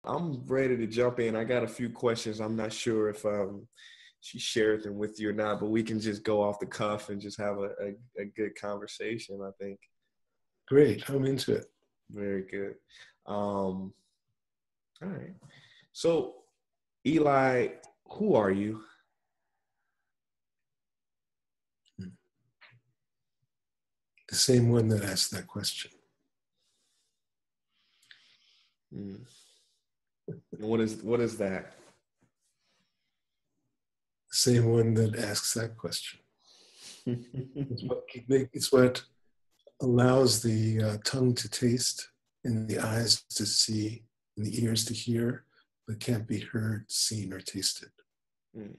I'm ready to jump in. I got a few questions. I'm not sure if she shared them with you or not, but we can just go off the cuff and just have a good conversation, I think. Great. I'm into it. Very good. All right. So, Eli, who are you? The same one that asked that question. What is that? The same one that asks that question. It's what allows the tongue to taste and the eyes to see and the ears to hear, but can't be heard, seen, or tasted. Mm.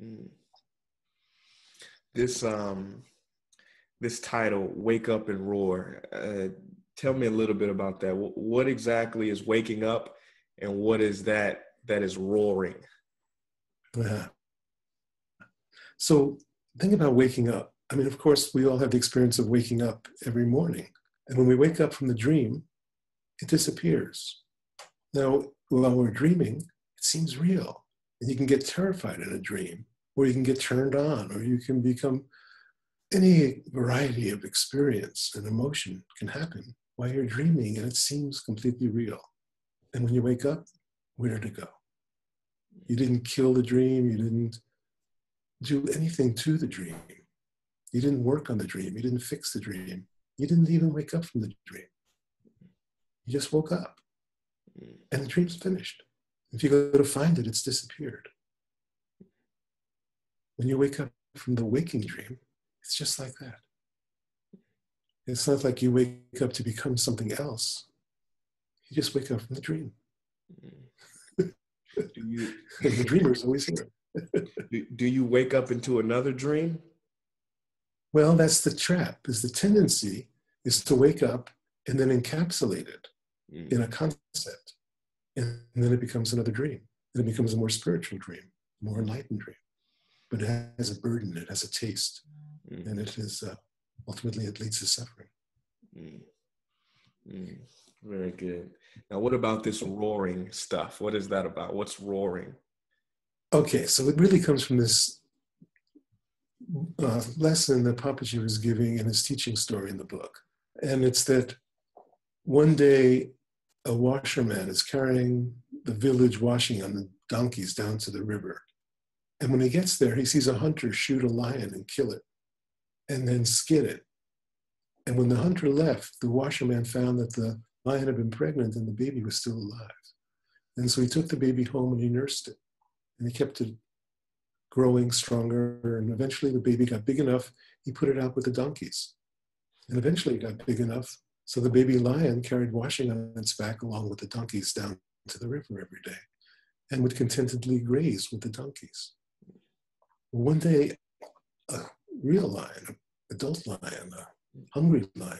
Mm. This this title, "Wake Up and Roar." Tell me a little bit about that. What exactly is waking up, and what is that is roaring? Yeah. So think about waking up. I mean, of course, we all have the experience of waking up every morning. And when we wake up from the dream, it disappears. Now, while we're dreaming, it seems real. And you can get terrified in a dream, or you can get turned on, or you can become any variety of experience and emotion can happen while you're dreaming, and it seems completely real. And when you wake up, where to go? You didn't kill the dream. You didn't do anything to the dream. You didn't work on the dream. You didn't fix the dream. You didn't even wake up from the dream. You just woke up. And the dream's finished. If you go to find it, it's disappeared. When you wake up from the waking dream, it's just like that. It's not like you wake up to become something else. You just wake up from the dream. The dreamer's always here. Do you wake up into another dream? Well, that's the trap, is the tendency is to wake up and then encapsulate it in a concept. And then it becomes another dream. And it becomes a more spiritual dream, more enlightened dream. But it has a burden, it has a taste. And it is, ultimately, it leads to suffering. Very good. Now, what about this roaring stuff? What is that about? What's roaring? Okay, so it really comes from this lesson that Papaji was giving in his teaching story in the book. And it's that one day a washerman is carrying the village washing on the donkeys down to the river. And when he gets there, he sees a hunter shoot a lion and kill it, and then skin it. And when the hunter left, the washerman found that the lion had been pregnant and the baby was still alive. And so he took the baby home and he nursed it. And he kept it growing stronger. And eventually the baby got big enough, he put it out with the donkeys. And eventually it got big enough, so the baby lion carried washing on its back along with the donkeys down to the river every day and would contentedly graze with the donkeys. One day, a real lion, an adult lion, a hungry lion,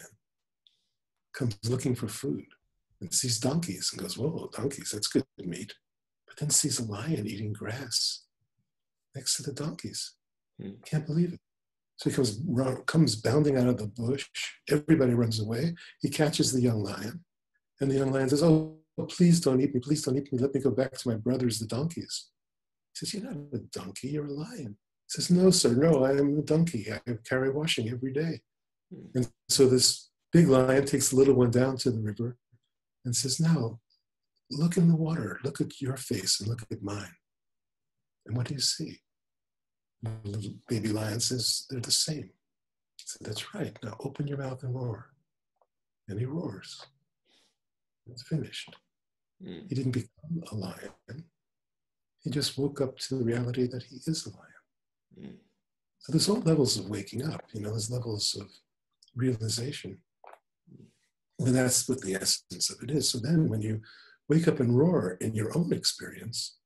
comes looking for food and sees donkeys and goes, "Whoa, donkeys, that's good meat." But then sees a lion eating grass next to the donkeys. Can't believe it. So he comes bounding out of the bush. Everybody runs away. He catches the young lion. And the young lion says, "Oh, please don't eat me. Please don't eat me. Let me go back to my brothers, the donkeys." He says, "You're not a donkey. You're a lion." He says, "No, sir. No, I am a donkey. I carry washing every day." And so this big lion takes the little one down to the river and says, "Now, look in the water. Look at your face and look at mine. And what do you see?" The little baby lion says, "They're the same." He said, "That's right. Now open your mouth and roar." And he roars. It's finished. He didn't become a lion. He just woke up to the reality that he is a lion. So there's all levels of waking up, there's levels of realization. And that's what the essence of it is. So then when you wake up and roar in your own experience,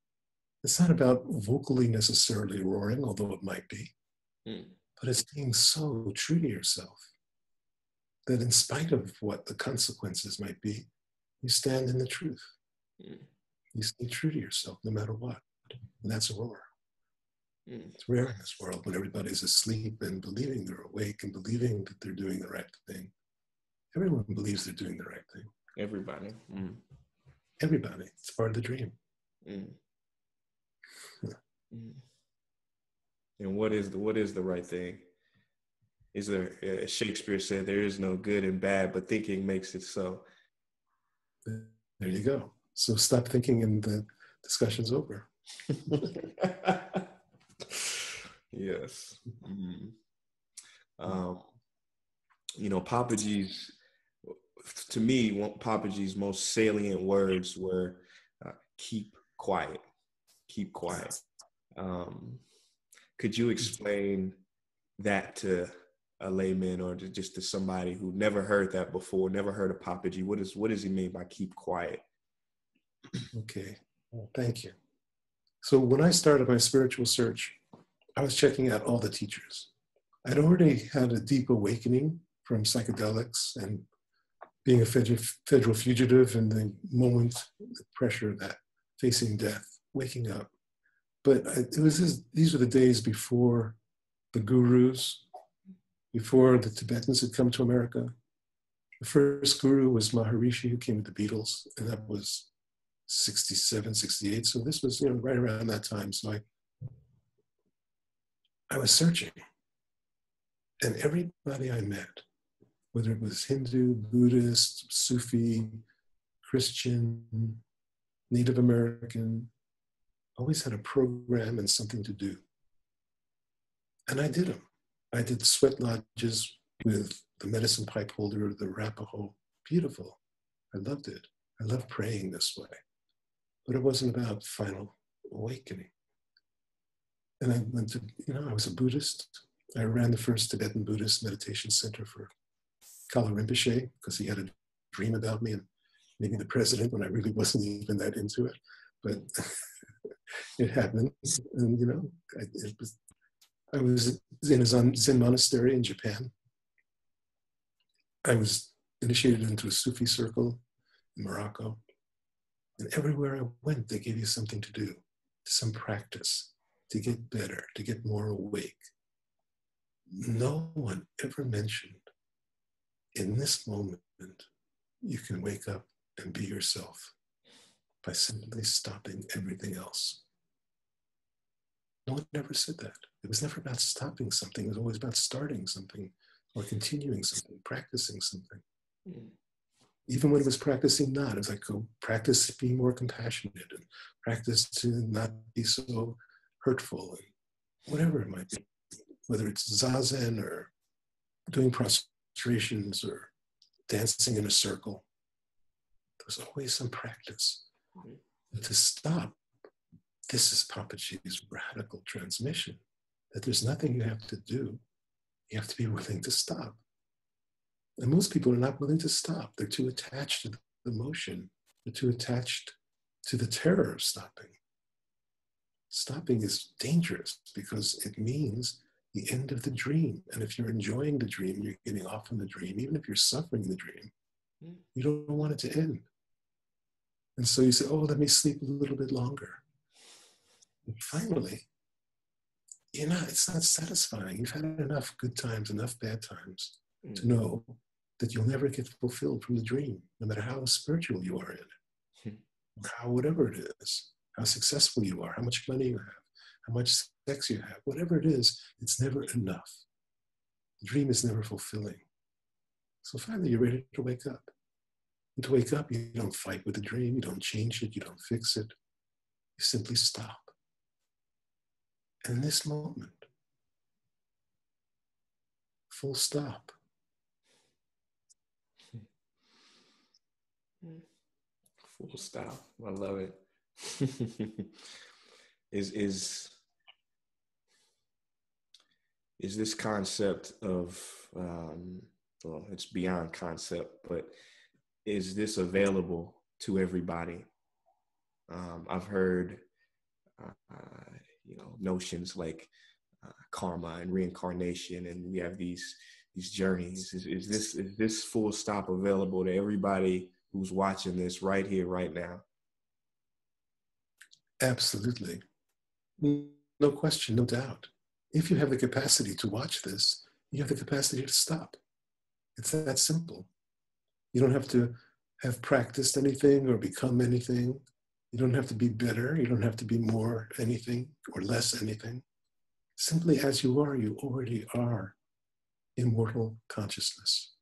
it's not about vocally necessarily roaring, although it might be, but it's being so true to yourself that in spite of what the consequences might be, you stand in the truth. You stay true to yourself no matter what. And that's a roar. It's rare in this world when everybody's asleep and believing they're awake and believing that they're doing the right thing. Everyone believes they're doing the right thing. Everybody. Everybody. It's part of the dream. Mm. Mm. And what is the right thing? Is there, as Shakespeare said, there is no good and bad, but thinking makes it so. There you go. So stop thinking and the discussion's over. Yes. Mm. Papaji's, to me, Papaji's most salient words were keep quiet, keep quiet. Could you explain that to a layman or just to somebody who never heard that before, never heard of Papaji? What does he mean by keep quiet? Okay, well, thank you. So when I started my spiritual search, I was checking out all the teachers. I'd already had a deep awakening from psychedelics and being a federal fugitive in the moment, the pressure of that, facing death, waking up. But these were the days before the gurus, before the Tibetans had come to America. The first guru was Maharishi, who came with the Beatles, and that was 67, 68. So this was, right around that time. So I was searching. And everybody I met, whether it was Hindu, Buddhist, Sufi, Christian, Native American, always had a program and something to do. And I did them. I did sweat lodges with the medicine pipe holder, the Arapaho. Beautiful. I loved it. I love praying this way. But it wasn't about final awakening. And I went to, I was a Buddhist. I ran the first Tibetan Buddhist meditation center for Kala Rinpoche because he had a dream about me and maybe the president when I really wasn't even that into it. But it happened. And, I was in a Zen monastery in Japan. I was initiated into a Sufi circle in Morocco. And everywhere I went, they gave you something to do, some practice, to get better, to get more awake. No one ever mentioned, in this moment, you can wake up and be yourself by simply stopping everything else. No one ever said that. It was never about stopping something. It was always about starting something or continuing something, practicing something. Mm. Even when it was practicing not, it was like, go practice being more compassionate and practice to not be so hurtful and whatever it might be. Whether it's zazen or doing prostrations or dancing in a circle, there's always some practice. Mm. But to stop, this is Papaji's radical transmission, that there's nothing you have to do. You have to be willing to stop. And most people are not willing to stop. They're too attached to the motion. They're too attached to the terror of stopping. Stopping is dangerous because it means the end of the dream. And if you're enjoying the dream, you're getting off from the dream, even if you're suffering the dream, you don't want it to end. And so you say, oh, let me sleep a little bit longer. And finally, it's not satisfying. You've had enough good times, enough bad times to know that you'll never get fulfilled from the dream, no matter how spiritual you are in it, how whatever it is, how successful you are, how much money you have, how much sex you have, whatever it is, it's never enough. The dream is never fulfilling. So finally, you're ready to wake up. And to wake up, you don't fight with the dream, you don't change it, you don't fix it. You simply stop. And in this moment, full stop. Full stop. I love it. Is this concept of well, it's beyond concept, but is this available to everybody? I've heard notions like karma and reincarnation, and we have these journeys. Is this full stop available to everybody who's watching this right here, right now? Absolutely. No question, no doubt. If you have the capacity to watch this, you have the capacity to stop. It's that simple. You don't have to have practiced anything or become anything. You don't have to be better. You don't have to be more anything or less anything. Simply as you are, you already are immortal consciousness,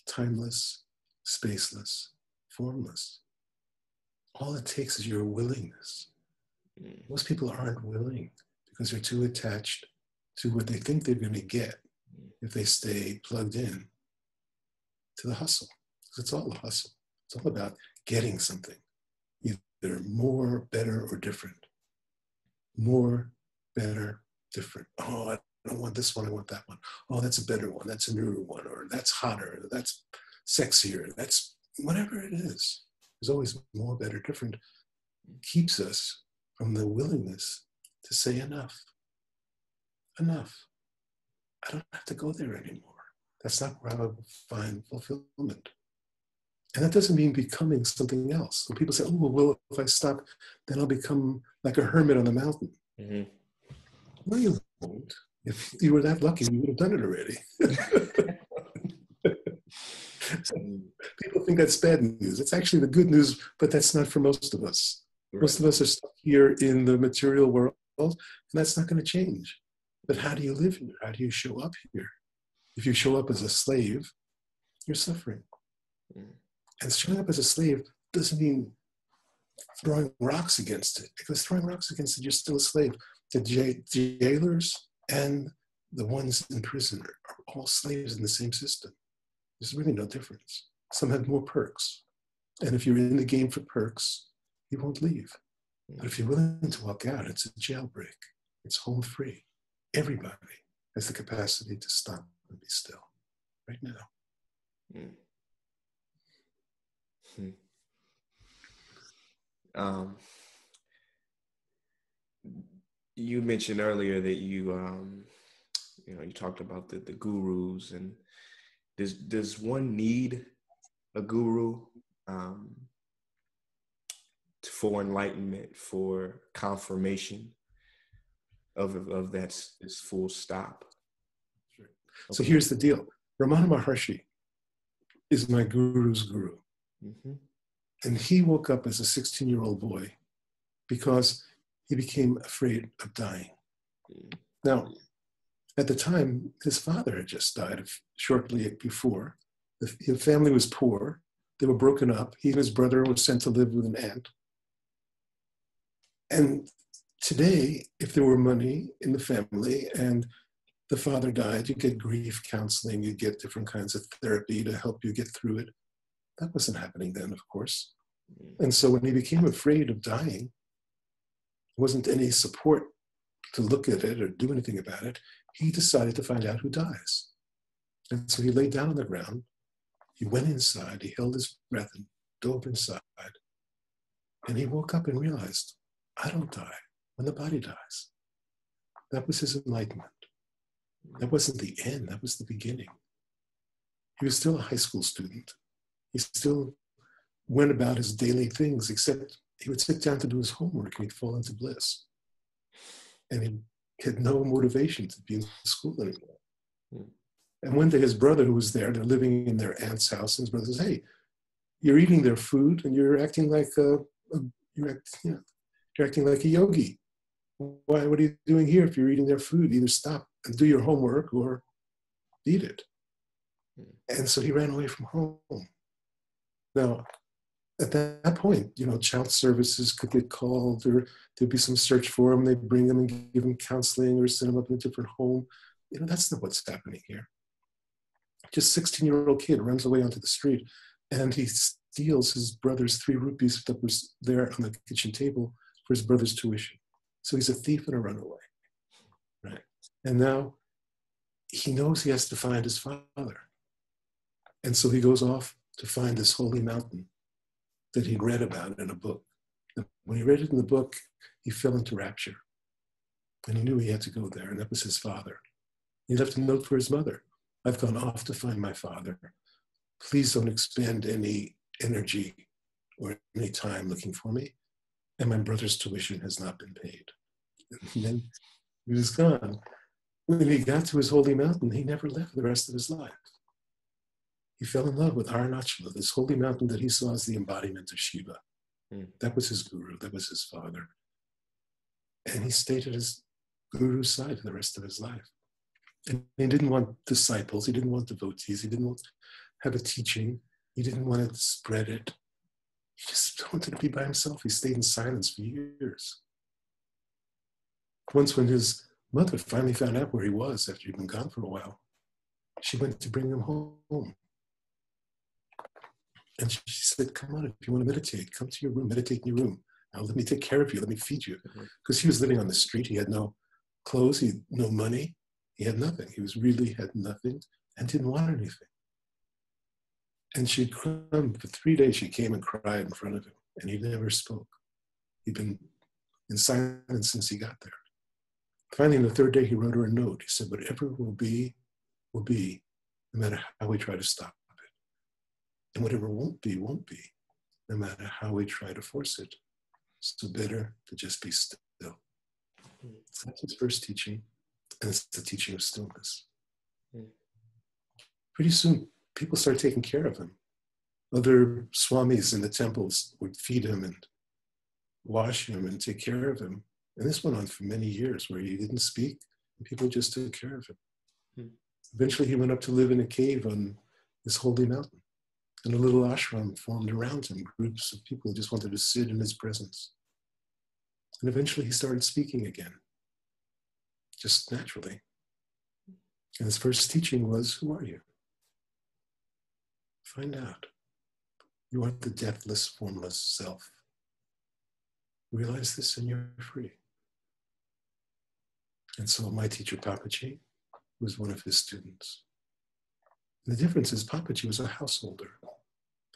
timeless, spaceless, formless. All it takes is your willingness. Most people aren't willing because they're too attached to what they think they're going to get if they stay plugged in to the hustle. Because it's all a hustle. It's all about getting something, either more, better, or different. More, better, different. Oh, I don't want this one, I want that one. Oh, that's a better one, that's a newer one, or that's hotter, that's sexier, that's whatever it is. There's always more, better, different. Keeps us from the willingness to say enough. Enough. I don't have to go there anymore. That's not where I will find fulfillment. And that doesn't mean becoming something else. So people say, oh, well, if I stop, then I'll become like a hermit on the mountain. Mm-hmm. No, you won't. If you were that lucky, you would have done it already. So people think that's bad news. It's actually the good news, but that's not for most of us. Right. Most of us are stuck here in the material world, and that's not going to change. But how do you live here? How do you show up here? If you show up as a slave, you're suffering. And showing up as a slave doesn't mean throwing rocks against it, because throwing rocks against it, you're still a slave. The jailers and the ones in prison are all slaves in the same system. There's really no difference. Some have more perks. And if you're in the game for perks, you won't leave. But if you're willing to walk out, it's a jailbreak. It's home free. Everybody has the capacity to stop and be still right now. You mentioned earlier that you talked about the gurus, and does one need a guru for enlightenment, for confirmation of this full stop? Sure. Okay. So here's the deal. Ramana Maharshi is my guru's guru. Mm-hmm. And he woke up as a 16-year-old boy because he became afraid of dying. Now, at the time, his father had just died shortly before. The family was poor. They were broken up. He and his brother were sent to live with an aunt. And today, if there were money in the family and the father died, you get grief counseling, you get different kinds of therapy to help you get through it. That wasn't happening then, of course. And so when he became afraid of dying, there wasn't any support to look at it or do anything about it. He decided to find out who dies. And so he laid down on the ground. He went inside. He held his breath and dove inside. And he woke up and realized, I don't die when the body dies. That was his enlightenment. That wasn't the end. That was the beginning. He was still a high school student. He still went about his daily things, except he would sit down to do his homework and he'd fall into bliss. And he had no motivation to be in school anymore. And one day his brother, who was there, they're living in their aunt's house, and his brother says, hey, you're eating their food and you're acting like you're acting like a yogi. What are you doing here if you're eating their food? Either stop and do your homework or eat it. And so he ran away from home. Now, at that point, child services could get called, or there'd be some search for him. They'd bring him and give him counseling or send him up in a different home. That's not what's happening here. Just 16-year-old kid runs away onto the street, and he steals his brother's 3 rupees that was there on the kitchen table for his brother's tuition. So he's a thief and a runaway, right? And now he knows he has to find his father. And so he goes off to find this holy mountain that he'd read about in a book. And when he read it in the book, he fell into rapture. And he knew he had to go there, and that was his father. He left a note for his mother. I've gone off to find my father. Please don't expend any energy or any time looking for me. And my brother's tuition has not been paid. And then he was gone. When he got to his holy mountain, he never left the rest of his life. he fell in love with Arunachala, this holy mountain that he saw as the embodiment of Shiva. That was his guru, that was his father. And he stayed at his guru's side for the rest of his life. And he didn't want disciples, he didn't want devotees, he didn't want to have a teaching, he didn't want to spread it. He just wanted to be by himself. He stayed in silence for years. Once when his mother finally found out where he was after he'd been gone for a while, she went to bring him home. And she said, come on, if you want to meditate, come to your room, meditate in your room. Now let me take care of you, let me feed you. Because he was living on the street, he had no clothes, he had no money, he had nothing. He really had nothing and didn't want anything. And she'd come for 3 days, she came and cried in front of him, and he never spoke. He'd been in silence since he got there. Finally, on the third day, he wrote her a note. He said, whatever will be, no matter how we try to stop it. And whatever won't be, no matter how we try to force it. So better to just be still. So that's his first teaching, and it's the teaching of stillness. Pretty soon, people started taking care of him. Other swamis in the temples would feed him and wash him and take care of him. And this went on for many years where he didn't speak and people just took care of him. Eventually he went up to live in a cave on this holy mountain. And a little ashram formed around him, groups of people who just wanted to sit in his presence. And eventually he started speaking again, just naturally. And his first teaching was, who are you? Find out. You are the deathless, formless self. Realize this and you're free. And so my teacher, Papaji, was one of his students. And the difference is Papaji was a householder.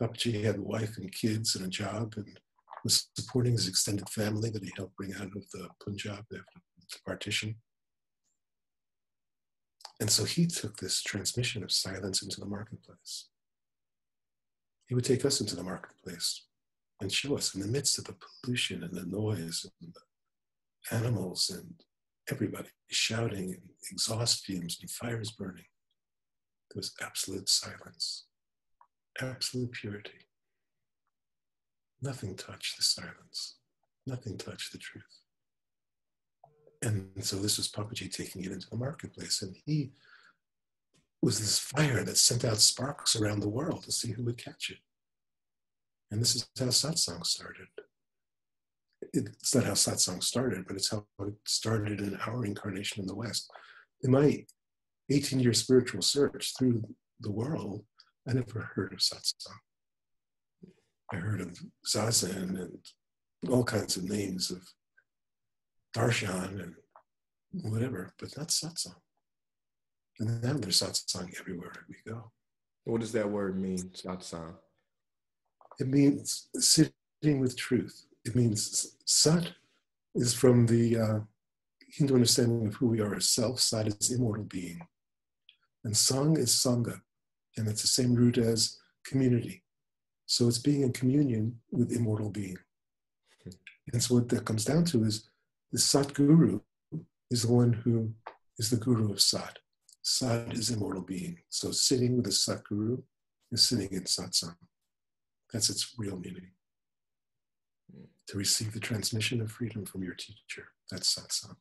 Papaji had a wife and kids and a job and was supporting his extended family that he helped bring out of the Punjab after the partition. And so he took this transmission of silence into the marketplace. He would take us into the marketplace and show us in the midst of the pollution and the noise and the animals and everybody shouting and exhaust fumes and fires burning. There was absolute silence, absolute purity. Nothing touched the silence. Nothing touched the truth. And so this was Papaji taking it into the marketplace. And he was this fire that sent out sparks around the world to see who would catch it. And this is how Satsang started. It's not how Satsang started, but it's how it started in our incarnation in the West. In my 18-year spiritual search through the world, I never heard of Satsang. I heard of Zazen and all kinds of names of Darshan and whatever, but not Satsang. And now there's Satsang everywhere we go. What does that word mean, Satsang? It means sitting with truth. It means Sat is from the Hindu understanding of who we are as self. Sat is immortal being. And Sang is Sangha. And it's the same root as community. So it's being in communion with immortal being. And so what that comes down to is the Sat Guru is the one who is the Guru of Sat. Sat is immortal being. So sitting with the Sat Guru is sitting in Satsang. That's its real meaning. To receive the transmission of freedom from your teacher. That's Satsang.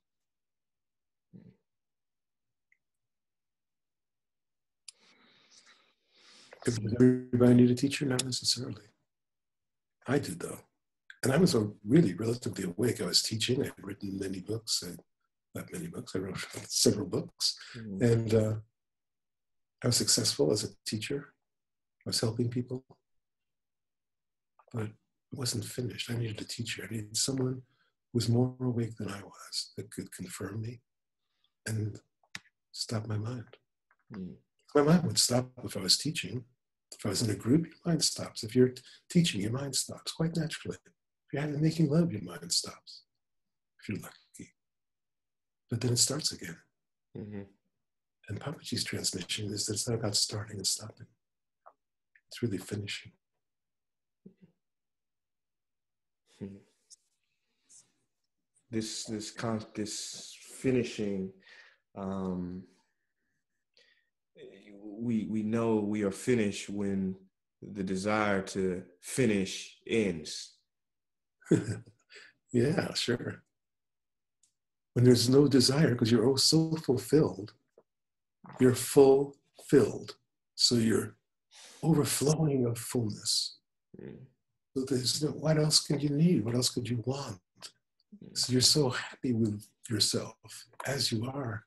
Does everybody need a teacher? Not necessarily. I did, though. And I was really relatively awake. I was teaching. I had written many books. Not many books. I wrote several books. And I was successful as a teacher. I was helping people. But it wasn't finished. I needed a teacher. I needed someone who was more awake than I was that could confirm me and stop my mind. My mind would stop if I was teaching. If I was in a group, your mind stops. If you're teaching, your mind stops quite naturally. If you're making love, your mind stops. If you're lucky. But then it starts again. And Papaji's transmission is that it's not about starting and stopping. It's really finishing. This finishing, we know we are finished when the desire to finish ends. Yeah, sure. When there's no desire, because you're so fulfilled, you're fulfilled. So you're overflowing of fullness. So there's no, what else could you need? What else could you want? So you're so happy with yourself as you are.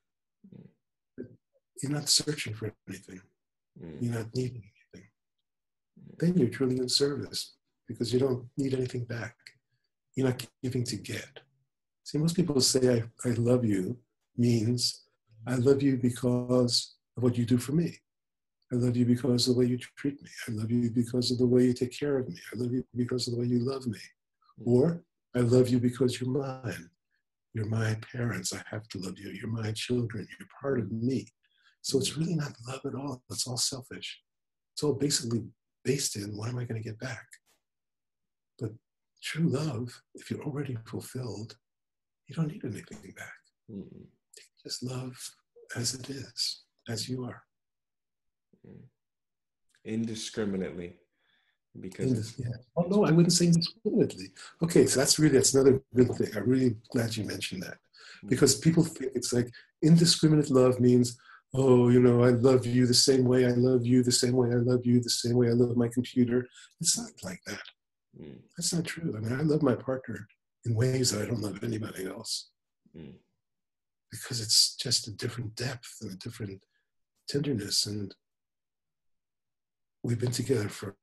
You're not searching for anything. You're not needing anything. Then you're truly in service because you don't need anything back. You're not giving to get. See, most people say, I love you means I love you because of what you do for me. I love you because of the way you treat me. I love you because of the way you take care of me. I love you because of the way you love me. Or I love you because you're mine. You're my parents. I have to love you. You're my children. You're part of me. So it's really not love at all. It's all selfish. It's all basically based in what am I going to get back? But true love, if you're already fulfilled, you don't need anything back. Just love as it is, as you are. Indiscriminately. Because yeah. Oh no, I wouldn't say indiscriminately. Okay, so that's another good thing. I'm really glad you mentioned that. Because people think it's like indiscriminate love means, oh, I love you the same way I love you, the same way I love you, the same way I love my computer. It's not like that. That's not true. I mean, I love my partner in ways that I don't love anybody else. Because it's just a different depth and a different tenderness. And we've been together for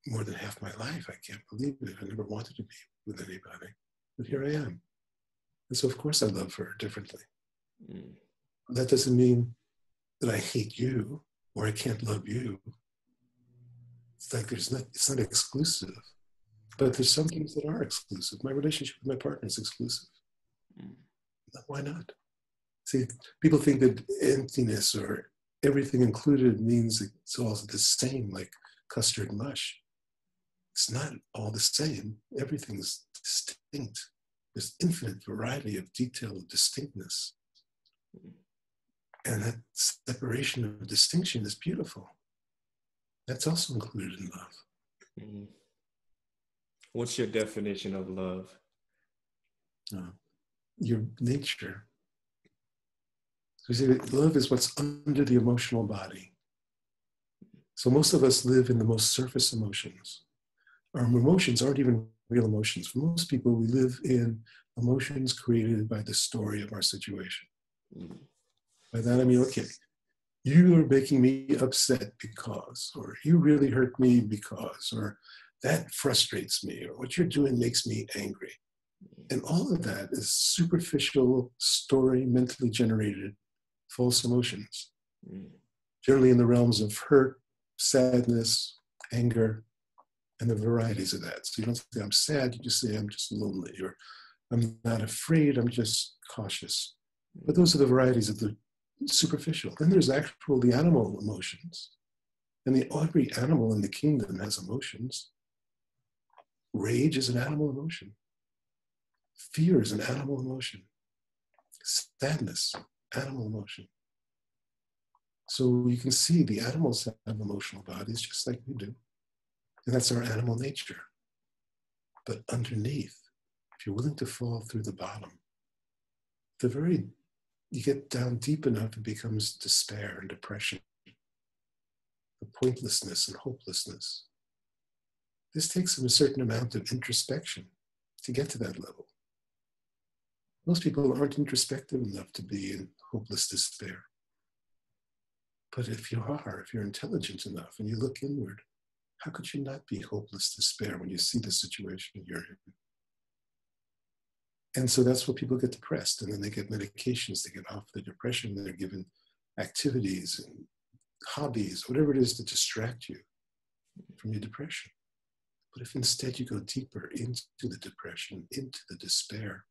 more than half my life. I can't believe it. I never wanted to be with anybody, but here I am. And so of course I love her differently. That doesn't mean that I hate you or I can't love you. It's like it's not exclusive, but there's some things that are exclusive. My relationship with my partner is exclusive. Why not? See, people think that emptiness or everything included means it's all the same, like custard mush. It's not all the same. Everything's distinct. There's infinite variety of detail and distinctness. And that separation of distinction is beautiful. That's also included in love. What's your definition of love? Your nature. So you see, love is what's under the emotional body. So most of us live in the most surface emotions. Our emotions aren't even real emotions. For most people, we live in emotions created by the story of our situation. By that I mean, okay, you are making me upset because, or you really hurt me because, or that frustrates me, or what you're doing makes me angry. And all of that is superficial story, mentally generated, false emotions. Generally in the realms of hurt, sadness, anger, and the varieties of that. So you don't say I'm sad, you just say I'm just lonely, or I'm not afraid, I'm just cautious. But those are the varieties of the superficial. Then there's actual the animal emotions. And every animal in the kingdom has emotions. Rage is an animal emotion. Fear is an animal emotion. Sadness, animal emotion. So you can see the animals have emotional bodies just like we do. And that's our animal nature. But underneath, if you're willing to fall through the bottom, you get down deep enough, it becomes despair and depression, the pointlessness and hopelessness. This takes a certain amount of introspection to get to that level. Most people aren't introspective enough to be in hopeless despair. But if you're intelligent enough and you look inward, how could you not be hopeless despair when you see the situation you're in? And so that's why people get depressed, and then they get medications to get off the depression. They're given activities and hobbies, whatever it is to distract you from your depression. But if instead you go deeper into the depression, into the despair,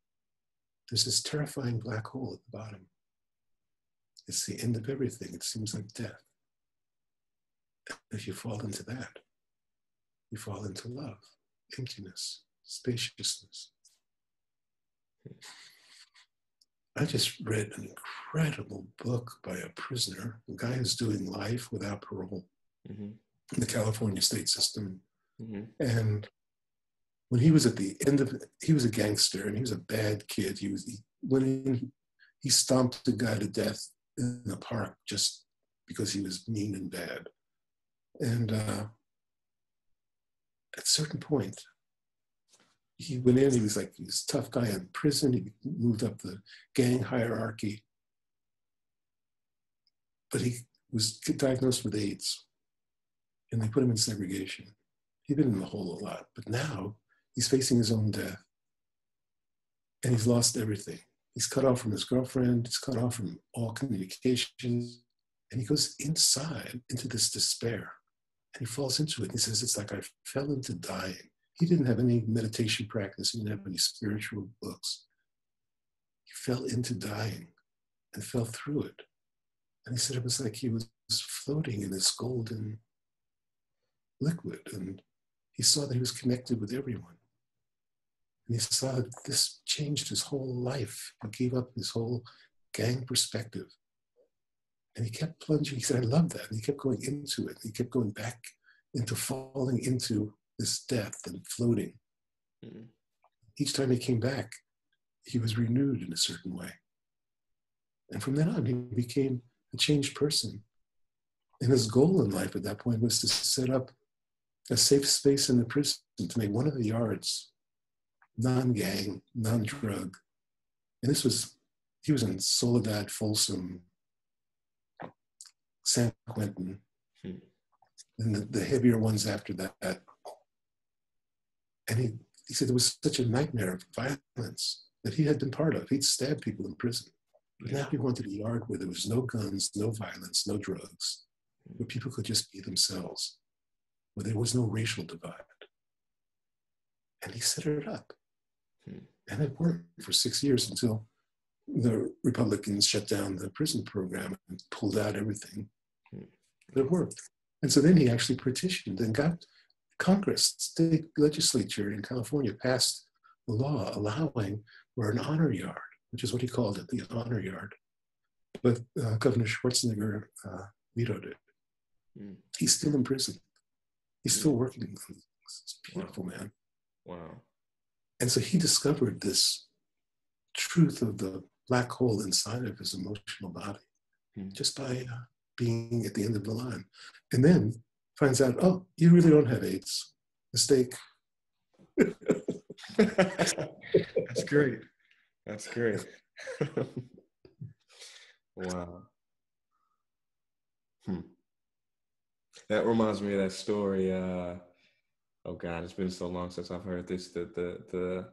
there's this terrifying black hole at the bottom. It's the end of everything. It seems like death. If you fall into that, you fall into love, emptiness, spaciousness. I just read an incredible book by a prisoner, a guy who's doing life without parole Mm-hmm. in the California state system. Mm-hmm. And when he was at the end of it, he was a gangster and he was a bad kid. He went in, he stomped a guy to death in the park just because he was mean and bad. And at a certain point, he went in, he was like this tough guy in prison. He moved up the gang hierarchy, but he was diagnosed with AIDS and they put him in segregation. He'd been in the hole a lot, but now he's facing his own death and he's lost everything. He's cut off from his girlfriend, he's cut off from all communications, and he goes inside into this despair and he falls into it. He says, it's like I fell into dying. He didn't have any meditation practice, he didn't have any spiritual books. He fell into dying and fell through it. And he said it was like he was floating in this golden liquid, and he saw that he was connected with everyone. And he saw that this changed his whole life. He gave up his whole gang perspective. And he kept plunging. He said, I love that. And he kept going into it. He kept going back into falling into this depth and floating. Mm-hmm. Each time he came back, he was renewed in a certain way. And from then on, he became a changed person. And his goal in life at that point was to set up a safe space in the prison, to make one of the yards non-gang, non-drug. And he was in Soledad, Folsom, San Quentin, and the heavier ones after that. And he said there was such a nightmare of violence that he had been part of. He'd stabbed people in prison. But now he wanted a yard where there was no guns, no violence, no drugs, where people could just be themselves, where there was no racial divide. And he set it up. And it worked for 6 years until the Republicans shut down the prison program and pulled out everything. But it worked. And so then he actually petitioned and got Congress, state legislature in California passed a law allowing for an honor yard, which is what he called it, the honor yard. But Governor Schwarzenegger vetoed it. He's still in prison. He's still working on things. It's beautiful, man. Wow. And so he discovered this truth of the black hole inside of his emotional body just by being at the end of the line. And then finds out, oh, you really don't have AIDS. Mistake. That's great. That's great. Wow. That reminds me of that story. Oh God, it's been so long since I've heard this. The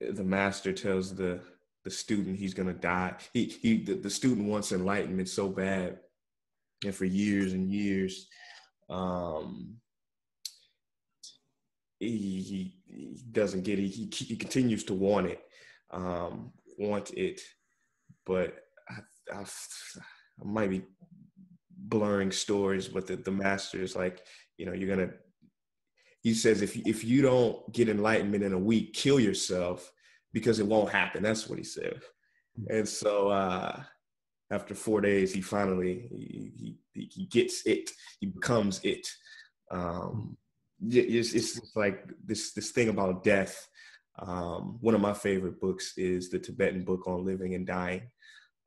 master tells the student he's gonna die. The student wants enlightenment so bad, and for years and years, he doesn't get it. He continues to want it, but I might be blurring stories. But the master is like, he says, if you don't get enlightenment in a week, kill yourself because it won't happen. That's what he said. And so after 4 days, he finally he gets it. He becomes it. It's like this thing about death. One of my favorite books is the Tibetan book on living and dying.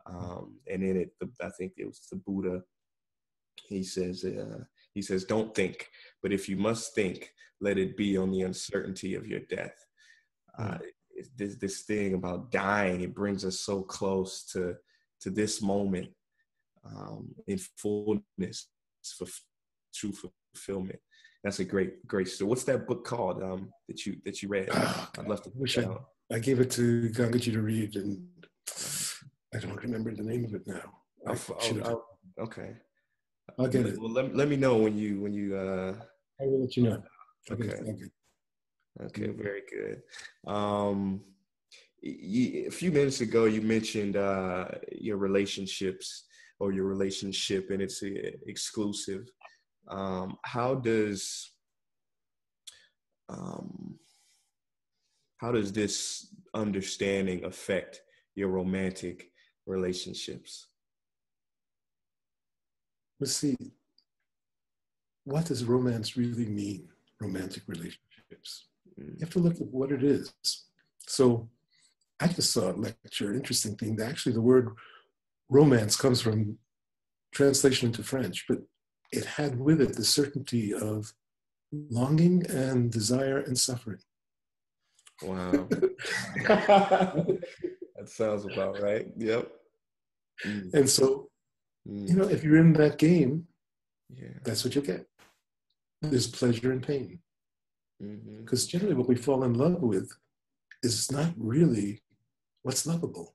And in it, I think it was the Buddha. He says, don't think, but if you must think, let it be on the uncertainty of your death. This thing about dying, it brings us so close to this moment in fullness, for true fulfillment. That's a great story. What's that book called that you read? I'd love to. I gave it to Gangaji to read, and I don't remember the name of it now. Okay. I'll get it. Well, let me know when you. I will let you know. Okay. Okay. Very good. A few minutes ago, you mentioned your relationships or your relationship, and it's exclusive. How does this understanding affect your romantic relationships? Let's see, what does romance really mean? Romantic relationships. You have to look at what it is. So I just saw a lecture, interesting thing. Actually, the word romance comes from translation into French, but it had with it the certainty of longing and desire and suffering. Wow. That sounds about right. Yep. And so, if you're in that game, that's what you get. There's pleasure and pain. Because generally what we fall in love with is not really what's lovable.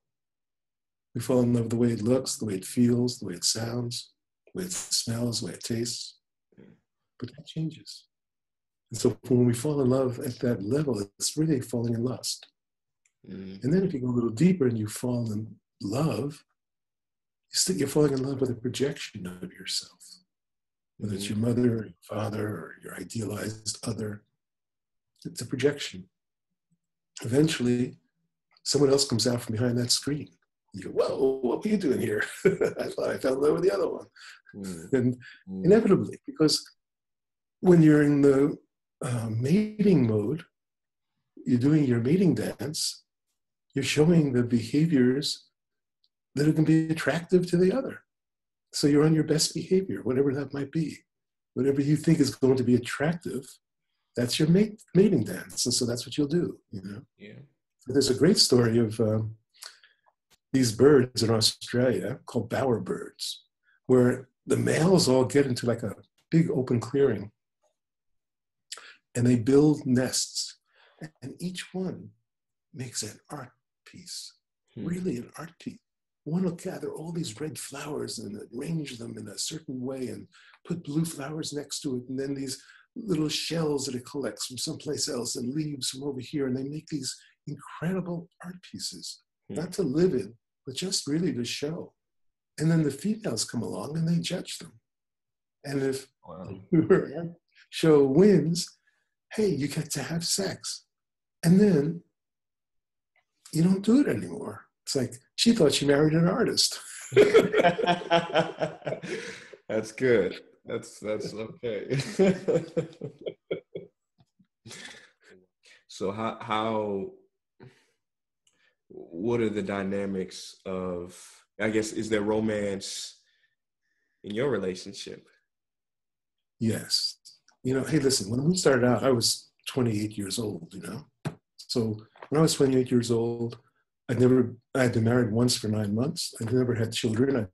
We fall in love with the way it looks, the way it feels, the way it sounds, the way it smells, the way it tastes. But that changes. And so when we fall in love at that level, it's really falling in lust. And then if you go a little deeper and you fall in love, you're falling in love with a projection of yourself. Whether it's your mother or your father or your idealized other, it's a projection. Eventually, someone else comes out from behind that screen. You go, whoa, what were you doing here? I thought I fell in love with the other one. And inevitably, because when you're in the mating mode, you're doing your mating dance, you're showing the behaviors that are going to be attractive to the other. So you're on your best behavior, whatever that might be. Whatever you think is going to be attractive, that's your mating dance. And so that's what you'll do, you know? Yeah. So there's a great story of these birds in Australia called bowerbirds, where the males all get into like a big open clearing and they build nests. And each one makes an art piece, really an art piece. One will gather all these red flowers and arrange them in a certain way and put blue flowers next to it. And then these little shells that it collects from someplace else and leaves from over here. And they make these incredible art pieces, not to live in, but just really to show. And then the females come along and they judge them. And if your art show wins, hey, you get to have sex. And then you don't do it anymore. It's like, she thought she married an artist. That's good. That's okay. So what are the dynamics of, I guess, is there romance in your relationship? Yes. You know, hey, listen, when we started out, I was 28 years old, you know? So when I was 28 years old, I had been married once for 9 months. I never had children.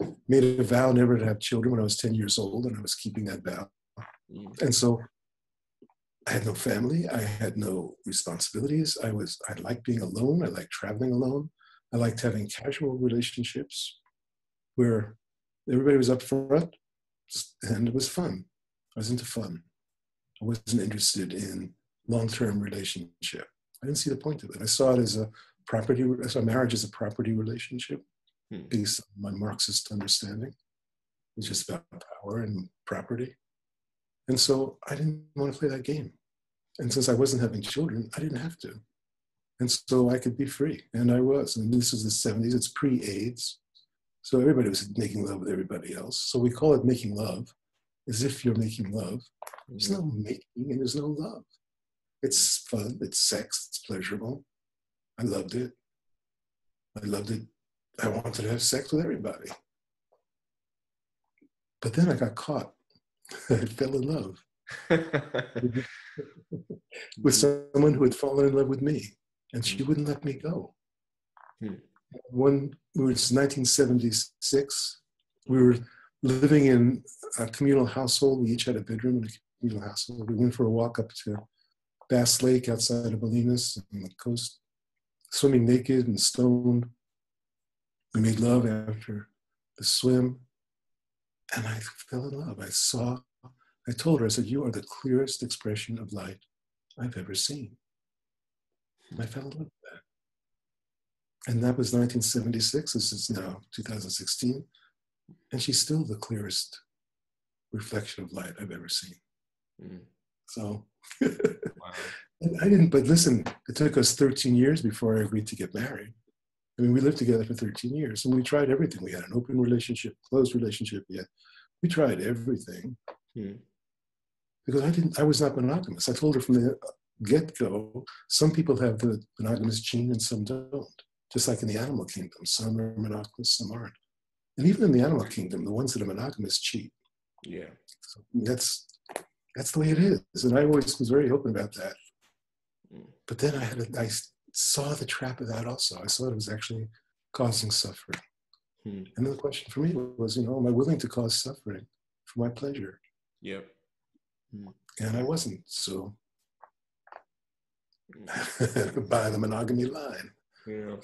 I made a vow never to have children when I was 10 years old, and I was keeping that vow. And so I had no family. I had no responsibilities. I liked being alone. I liked traveling alone. I liked having casual relationships where everybody was up front and it was fun. I was into fun. I wasn't interested in long-term relationship. I didn't see the point of it. I saw marriage as a property relationship based on my Marxist understanding. It was just about power and property. And so I didn't want to play that game. And since I wasn't having children, I didn't have to. And so I could be free. And I was. And this was the 70s. It's pre-AIDS. So everybody was making love with everybody else. So we call it making love, as if you're making love. There's no making and there's no love. It's fun. It's sex. It's pleasurable. I loved it. I wanted to have sex with everybody. But then I got caught. I fell in love with someone who had fallen in love with me, and she wouldn't let me go. It was 1976. We were living in a communal household. We each had a bedroom in a communal household. We went for a walk up to Bass Lake outside of Bolinas on the coast, swimming naked and stoned. We made love after the swim, and I fell in love. I told her, I said, you are the clearest expression of light I've ever seen. And I fell in love with that. And that was 1976. This is now 2016. And she's still the clearest reflection of light I've ever seen. So, wow. But listen, it took us 13 years before I agreed to get married. I mean, we lived together for 13 years and we tried everything. We had an open relationship, closed relationship. We tried everything because I was not monogamous. I told her from the get-go, some people have the monogamous gene and some don't. Just like in the animal kingdom, some are monogamous, some aren't. And even in the animal kingdom, the ones that are monogamous cheat. Yeah. So that's the way it is. And I always was very open about that. But then I saw the trap of that also. I saw it was actually causing suffering. And then the question for me was, am I willing to cause suffering for my pleasure? Yep. And I wasn't. So by the monogamy line. Yeah.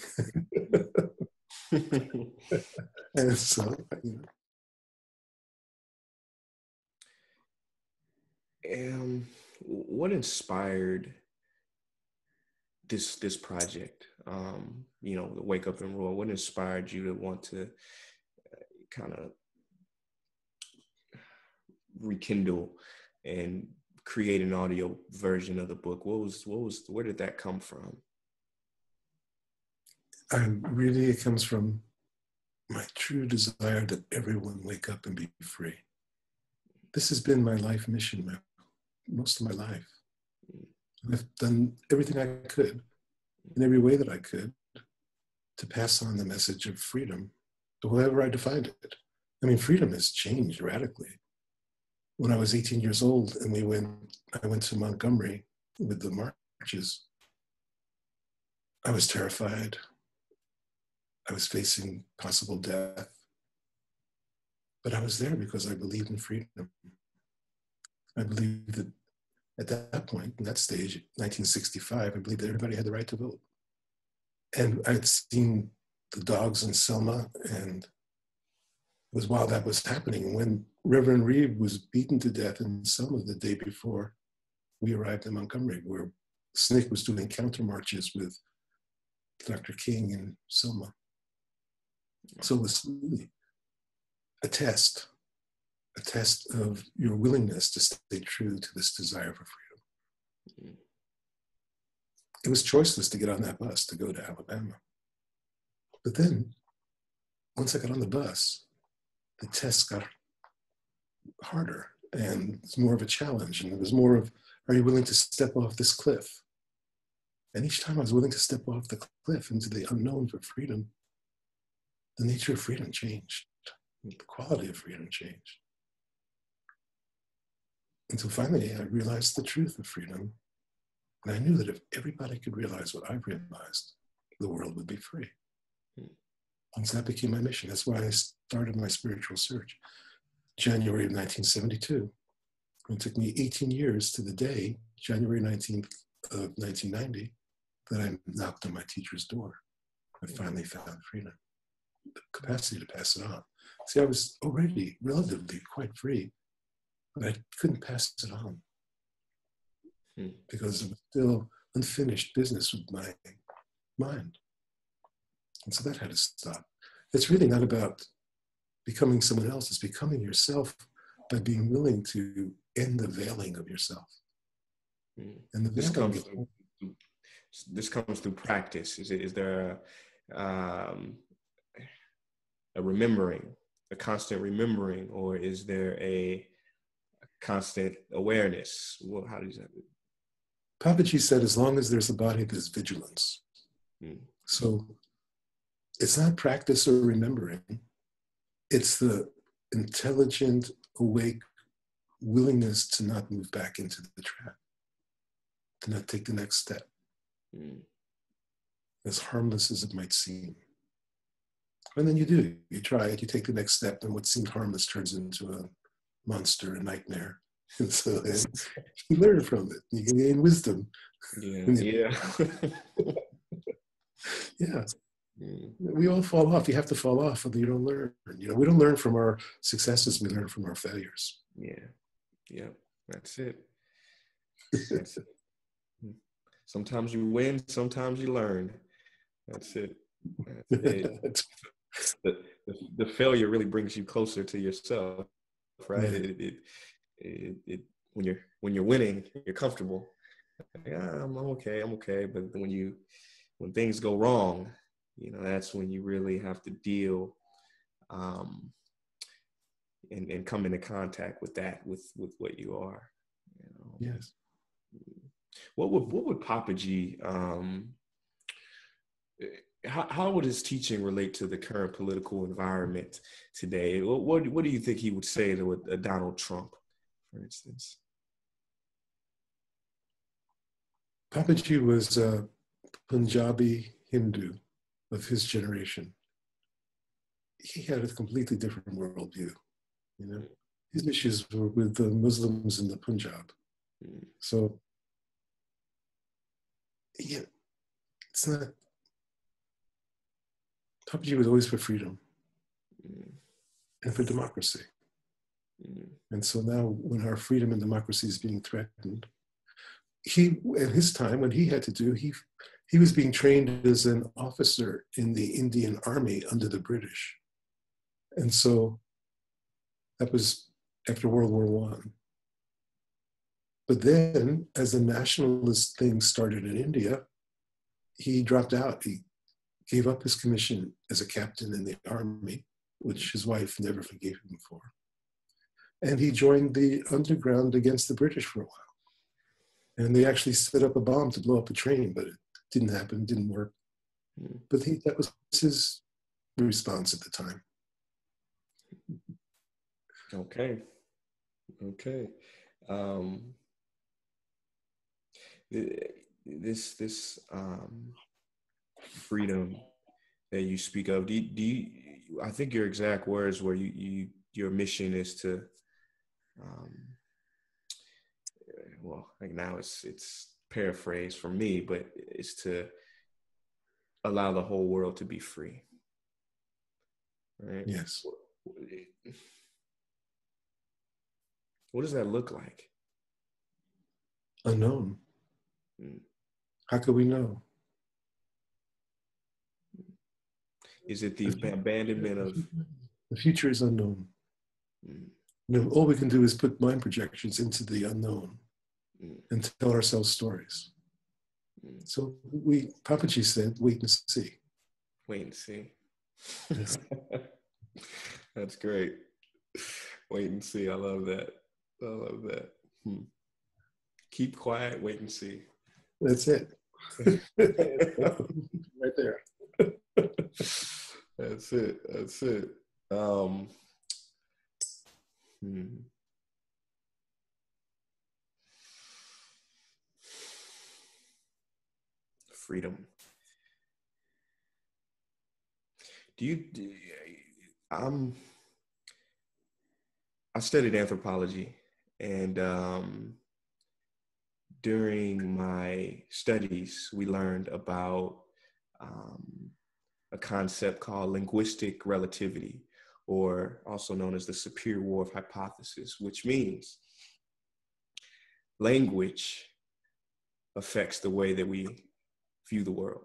And so, what inspired this project? The Wake Up and Roar. What inspired you to want to kind of rekindle and create an audio version of the book? Where did that come from? It comes from my true desire that everyone wake up and be free. This has been my life mission most of my life. I've done everything I could in every way that I could to pass on the message of freedom, however I defined it. I mean, freedom has changed radically. When I was 18 years old and I went to Montgomery with the marches, I was terrified. I was facing possible death. But I was there because I believed in freedom. I believed that at that point, in that stage, 1965, I believed that everybody had the right to vote. And I'd seen the dogs in Selma, and it was while that was happening, when Reverend Reed was beaten to death in Selma the day before we arrived in Montgomery, where SNCC was doing counter marches with Dr. King in Selma. So it was really a test of your willingness to stay true to this desire for freedom. It was choiceless to get on that bus to go to Alabama. But then, once I got on the bus, the tests got harder and it's more of a challenge. And it was more of, are you willing to step off this cliff? And each time I was willing to step off the cliff into the unknown for freedom, the nature of freedom changed. The quality of freedom changed. Until finally I realized the truth of freedom. And I knew that if everybody could realize what I realized, the world would be free. And so that became my mission. That's why I started my spiritual search. January of 1972. It took me 18 years to the day, January 19th of 1990, that I knocked on my teacher's door. I finally found freedom, the capacity to pass it on. See, I was already relatively quite free, but I couldn't pass it on because it was still unfinished business with my mind. And so that had to stop. It's really not about becoming someone else. It's becoming yourself by being willing to end the veiling of yourself. And the this comes through practice. Is there a remembering, a constant remembering, or is there a constant awareness? Well, how does that? Papaji said, as long as there's a body, there's vigilance. So it's not practice or remembering. It's the intelligent, awake willingness to not move back into the trap, to not take the next step, as harmless as it might seem. And then you try it, you take the next step, and what seemed harmless turns into a monster, a nightmare. And so you learn from it, you can gain wisdom. Yeah. We all fall off. You have to fall off, or you don't learn. We don't learn from our successes, we learn from our failures. Yeah, that's it. That's it. Sometimes you win, sometimes you learn. That's it. That's it. The failure really brings you closer to yourself, right? When you're winning, you're comfortable. I'm okay. But when things go wrong, that's when you really have to deal um, and come into contact with that, with what you are. Yes. What would Papaji, how would his teaching relate to the current political environment today? What do you think he would say to a Donald Trump, for instance? Papaji was a Punjabi Hindu of his generation. He had a completely different worldview. His issues were with the Muslims in the Punjab. So, yeah, it's not. Papaji was always for freedom and for democracy. And so now, when our freedom and democracy is being threatened, at his time, when he had to do, he was being trained as an officer in the Indian Army under the British. And so that was after World War I. But then, as the nationalist thing started in India, he dropped out. He gave up his commission as a captain in the army, which his wife never forgave him for. And he joined the underground against the British for a while. And they actually set up a bomb to blow up a train, but it didn't happen, didn't work. But that was his response at the time. Okay. This freedom that you speak of, do you, I think your exact words were your mission is to well, like now it's paraphrased from me, but it's to allow the whole world to be free, right? Yes. What does that look like? Unknown. How could we know? Is it the abandonment of... The future is unknown. All we can do is put mind projections into the unknown and tell ourselves stories. So Papaji said, wait and see. Wait and see. That's great. Wait and see. I love that. Keep quiet, wait and see. That's it. Right there. That's it. Freedom. I studied anthropology, and during my studies, we learned about a concept called linguistic relativity, or also known as the Sapir-Whorf hypothesis, which means language affects the way that we view the world.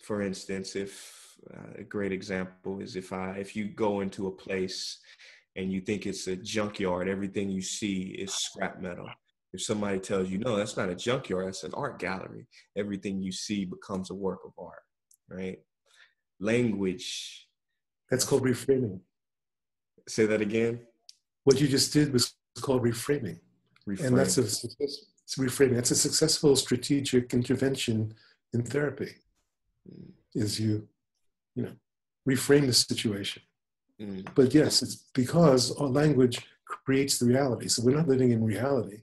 For instance, if a great example is if you go into a place and you think it's a junkyard, everything you see is scrap metal. If somebody tells you, no, that's not a junkyard, that's an art gallery, everything you see becomes a work of art, right? Language. That's called reframing. Say that again. What you just did was called reframing. And that's reframing. That's a successful strategic intervention in therapy. Is you reframe the situation. But yes, it's because our language creates the reality. So we're not living in reality.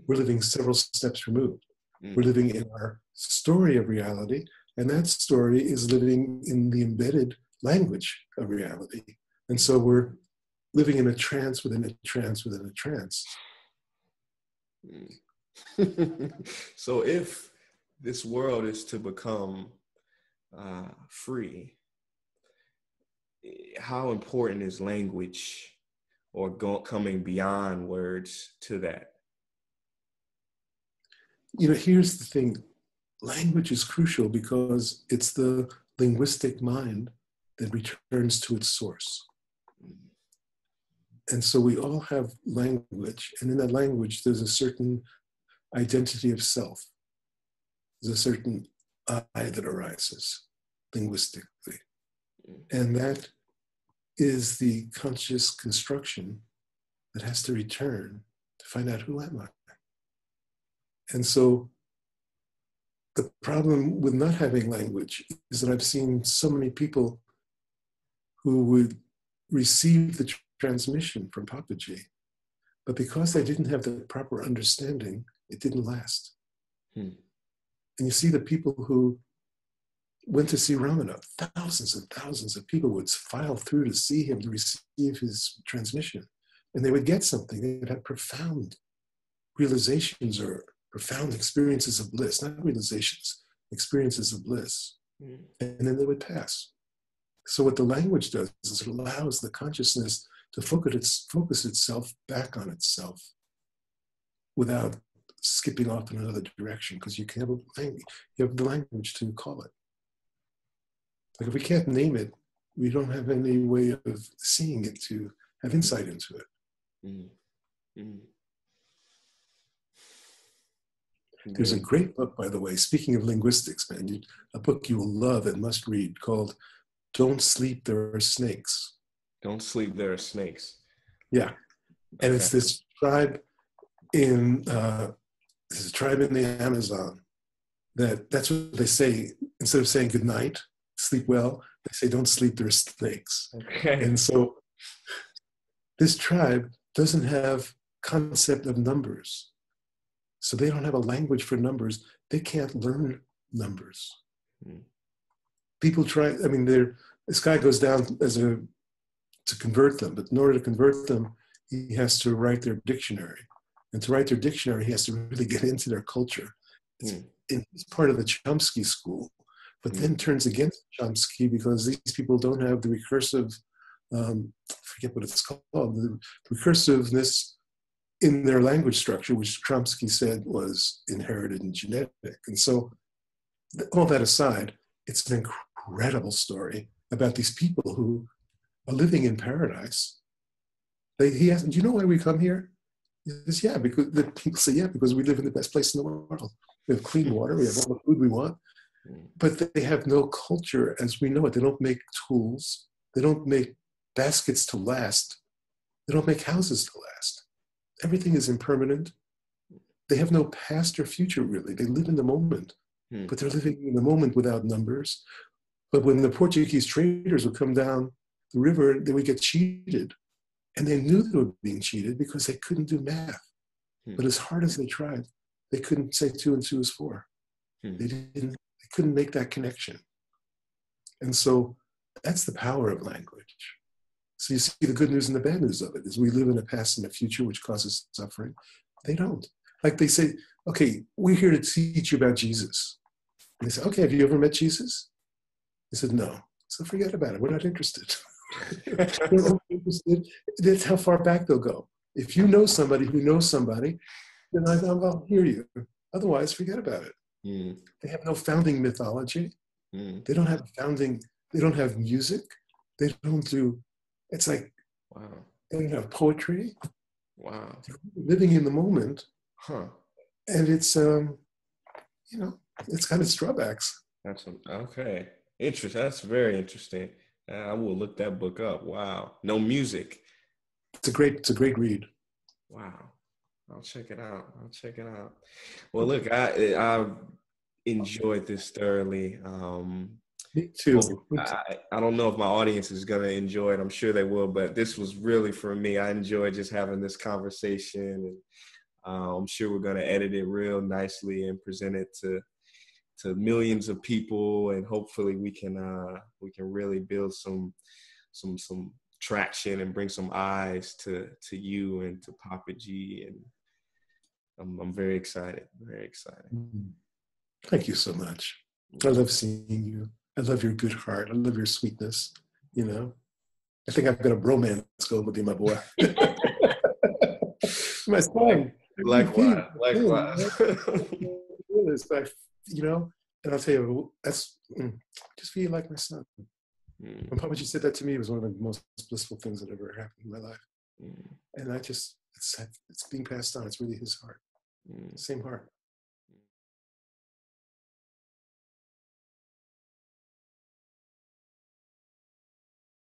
We're living several steps removed. We're living in our story of reality, and that story is living in the embedded language of reality. And so we're living in a trance within a trance within a trance. So if this world is to become free, how important is language or coming beyond words to that? Here's the thing. Language is crucial because it's the linguistic mind that returns to its source. And so we all have language, and in that language, there's a certain identity of self. There's a certain I that arises linguistically. And that is the conscious construction that has to return to find out who am I. And so the problem with not having language is that I've seen so many people who would receive the transmission from Papaji, but because they didn't have the proper understanding, it didn't last. And you see the people who went to see Ramana, thousands and thousands of people would file through to see him, to receive his transmission. And they would get something. They would have profound realizations or profound experiences of bliss, not realizations, experiences of bliss. And then they would pass. So what the language does is it allows the consciousness to focus itself back on itself without skipping off in another direction, because you have the language to call it. Like if we can't name it, we don't have any way of seeing it to have insight into it. There's a great book, by the way, speaking of linguistics, man, a book you will love and must read called Don't Sleep, There Are Snakes. Don't Sleep, There Are Snakes. Yeah. And it's this tribe in the Amazon that's what they say. Instead of saying good night, sleep well, they say don't sleep, there are snakes. Okay. And so this tribe doesn't have concept of numbers. So they don't have a language for numbers. They can't learn numbers. People try, this guy goes down to convert them, but in order to convert them, he has to write their dictionary. And to write their dictionary, he has to really get into their culture. It's part of the Chomsky school, but then turns against Chomsky because these people don't have the recursive, I forget what it's called, the recursiveness in their language structure, which Chomsky said was inherited and genetic. And so all that aside, it's an incredible story about these people who are living in paradise. He asked, do you know why we come here? He says, yeah, because the people say, yeah, because we live in the best place in the world. We have clean water, we have all the food we want, but they have no culture as we know it. They don't make tools. They don't make baskets to last. They don't make houses to last. Everything is impermanent. They have no past or future, really. They live in the moment, but they're living in the moment without numbers. But when the Portuguese traders would come down the river, they would get cheated. And they knew they were being cheated because they couldn't do math. But as hard as they tried, they couldn't say 2 and 2 is 4. They couldn't make that connection. And so that's the power of language. So you see the good news and the bad news of it is we live in a past and a future which causes suffering. They don't. Like they say, okay, we're here to teach you about Jesus. And they say, okay, have you ever met Jesus? They said, no. So forget about it. We're not interested. We're not interested. That's how far back they'll go. If you know somebody who knows somebody, then I'll hear you. Otherwise, forget about it. They have no founding mythology. They don't have they don't have music. They don't do, it's like, wow. They don't have poetry. Wow. They're living in the moment. Huh. And it's, it's got its drawbacks. Okay. Interesting. That's very interesting. I will look that book up. Wow. No music. It's a great read. Wow. I'll check it out. Well, look, I enjoyed this thoroughly. Me too. I don't know if my audience is going to enjoy it. I'm sure they will, but this was really for me. I enjoyed just having this conversation, and I'm sure we're going to edit it real nicely and present it to millions of people, and hopefully we can really build some traction and bring some eyes to you and to Papaji, and I'm very excited. Thank you so much. I love seeing you. I love your good heart. I love your sweetness. I think I've got a bromance going with you, my boy. My son. Likewise. And I'll tell you, that's just feel like my son. When Papaji said that to me, it was one of the most blissful things that ever happened in my life. And it's being passed on. It's really his heart. Same heart.